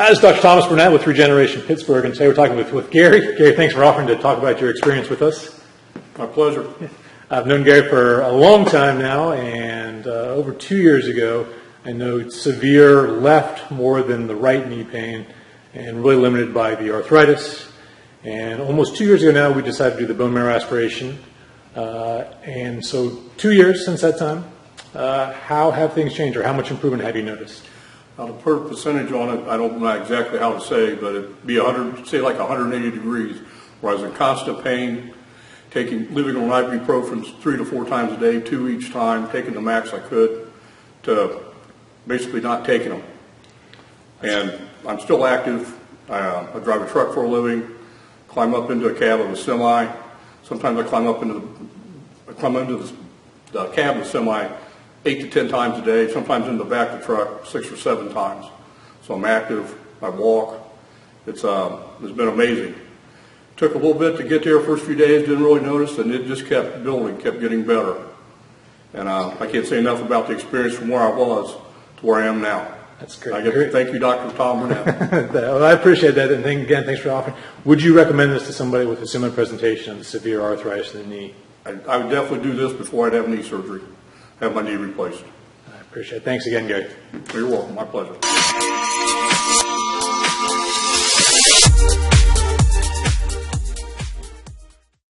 Hi, this is Dr. Thomas Burnett with Regeneration Pittsburgh, and today we're talking with Gary. Gary, thanks for offering to talk about your experience with us. My pleasure. I've known Gary for a long time now, and over 2 years ago, I know severe left more than the right knee pain, and really limited by the arthritis. And almost 2 years ago now, we decided to do the bone marrow aspiration. And so 2 years since that time, how have things changed, or how much improvement have you noticed? Now, to put a percentage on it, I don't know exactly how to say, but it'd be 100, say like 180 degrees, where I was in constant pain, living on ibuprofen 3 to 4 times a day, 2 each time, taking the max I could, to basically not taking them. And I'm still active. I drive a truck for a living, climb up into a cab of a semi. Sometimes I climb into the cab of a semi 8 to 10 times a day, sometimes in the back of the truck 6 or 7 times. So I'm active, I walk. It's been amazing. Took a little bit to get there first few days, didn't really notice, and it just kept building, kept getting better. And I can't say enough about the experience from where I was to where I am now. That's great. Thank you, Dr. Tom Burnett. Well, I appreciate that, and again, thanks for offering. Would you recommend this to somebody with a similar presentation of the severe arthritis in the knee? I would definitely do this before I'd have knee surgery, have my knee replaced. I appreciate it. Thanks again, Gary. You're welcome. My pleasure.